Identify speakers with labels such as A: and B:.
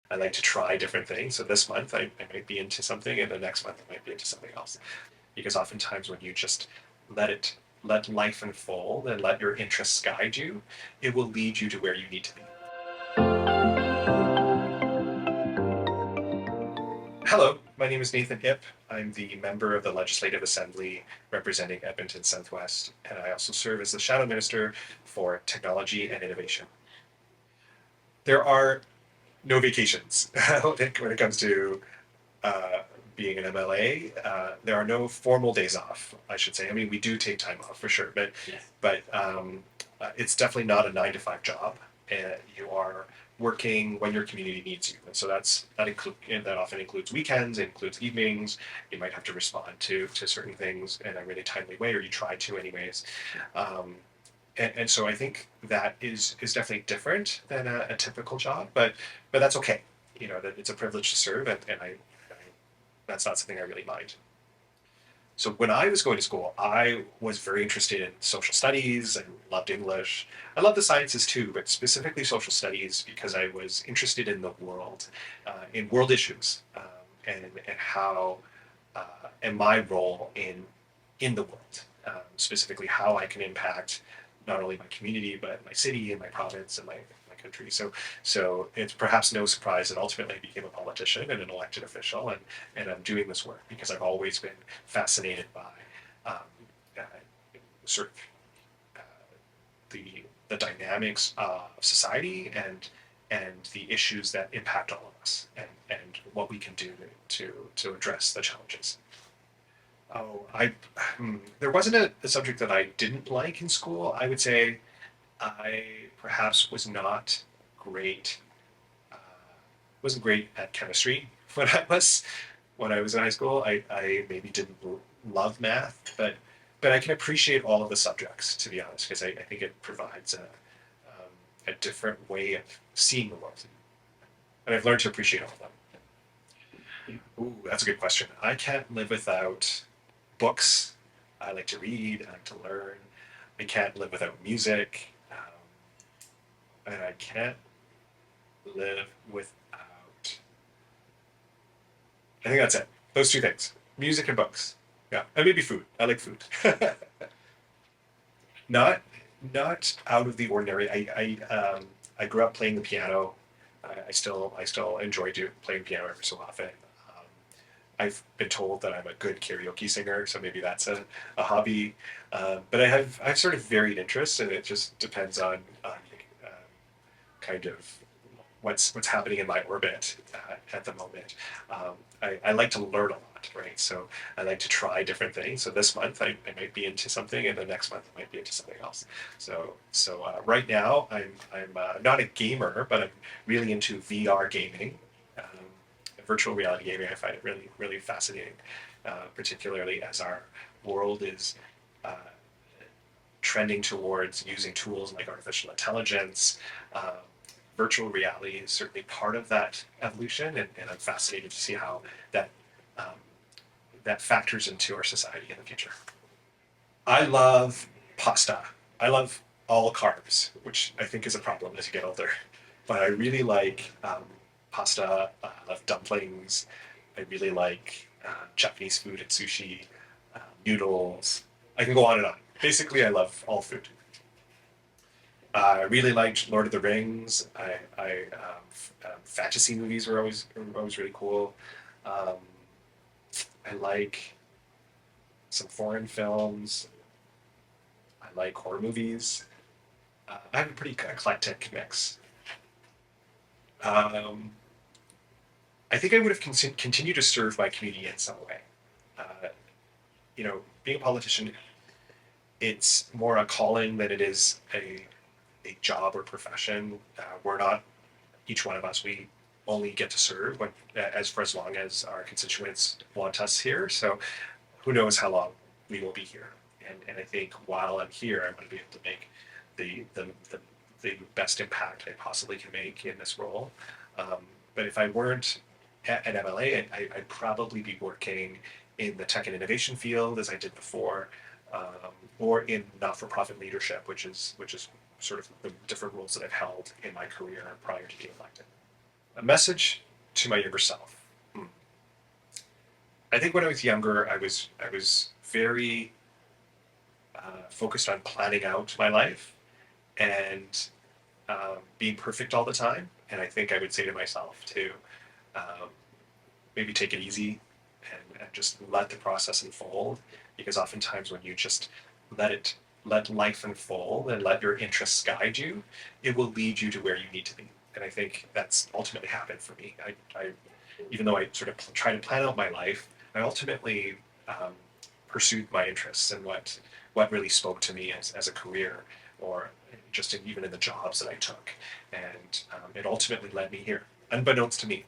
A: I like to try different things. So this month I might be into something, and the next month I might be into something else. Because oftentimes when you just let it let life unfold and let your interests guide you, it will lead you to where you need to be. Hello, my name is Nathan Ip. I'm the member of the Legislative Assembly representing Edmonton Southwest, and I also serve as the Shadow Minister for Technology and Innovation. There are no vacations when it comes to uh, being an MLA. There are no formal days off, I should say. I mean, we do take time off for sure, but it's definitely not a 9 to 5 job. You are working when your community needs you, and so that often includes weekends, it includes evenings. You might have to respond to certain things in a really timely way, or you try to, anyways. Um, and so I think that is definitely different than a typical job, but that's okay. You know, that it's a privilege to serve, and that's not something I really mind. So when I was going to school, I was very interested in social studies and loved English. I love the sciences too, but specifically social studies because I was interested in the world, in world issues, and how and my role in the world, specifically how I can impact not only my community but my city and my province and my country. So it's perhaps no surprise that ultimately I became a politician and an elected official, and I'm doing this work because I've always been fascinated by um, uh, sort of the dynamics of society and the issues that impact all of us and what we can do to address the challenges. Oh, there wasn't a subject that I didn't like in school. I would say I perhaps great, uh, wasn't great at chemistry when I was in high school. I maybe didn't love math, but I can appreciate all of the subjects, to be honest, because I think it provides a different way of seeing the world, and I've learned to appreciate all of them. Ooh, that's a good question. I can't live without books. I like to read. I like to learn. I can't live without music, and I can't live without. I think that's it. Those two things: music and books. Yeah, and maybe food. I like food. not not out of the ordinary. I grew up playing the piano. I still enjoy playing piano every so often. Um, I've been told that I'm a good karaoke singer, so maybe that's a hobby. But I have sort of varied interests, and it just depends on kind of what's happening in my orbit at the moment. I like to learn a lot, right? So I like to try different things. So this month I might be into something, and the next month I might be into something else. So right now I'm not a gamer, but I'm really into VR gaming, virtual reality gaming. I find it really really fascinating, particularly as our world is. Uh, Trending towards using tools like artificial intelligence. Virtual reality is certainly part of that evolution, and I'm fascinated to see how that um, that factors into our society in the future. I love pasta. I love all carbs, which I think is a problem as you get older. But I really like pasta. I love dumplings. I really like Japanese food and sushi, noodles. I can go on and on. Basically, I love all food. I really liked Lord of the Rings. Fantasy movies were always really cool. Um, I like some foreign films. I like horror movies. I have a pretty eclectic mix. Um, I think I would have continued to serve my community in some way. Uh, Being a politician, it's more a calling than it is a job or profession. We're not each one of us. We only get to serve for as long as our constituents want us here. So who knows how long we will be here. And I think while I'm here, I want to be able to make the the, the, the best impact I possibly can make in this role. Um, but if I weren't an MLA, I'd probably be working in the tech and innovation field as I did before, or in not-for-profit leadership, which is sort of the different roles that I've held in my career prior to being elected. A message to my younger self. Hmm. I think when I was younger, I was very focused on planning out my life and being perfect all the time. And I think I would say to myself to um, maybe take it easy and just let the process unfold. Because oftentimes when you just let it let life unfold and let your interests guide you, it will lead you to where you need to be. And I think that's ultimately happened for me. I even though I sort of try to plan out my life, I ultimately um, pursued my interests and what really spoke to me as a career, or just even in the jobs that I took, and it ultimately led me here, unbeknownst to me.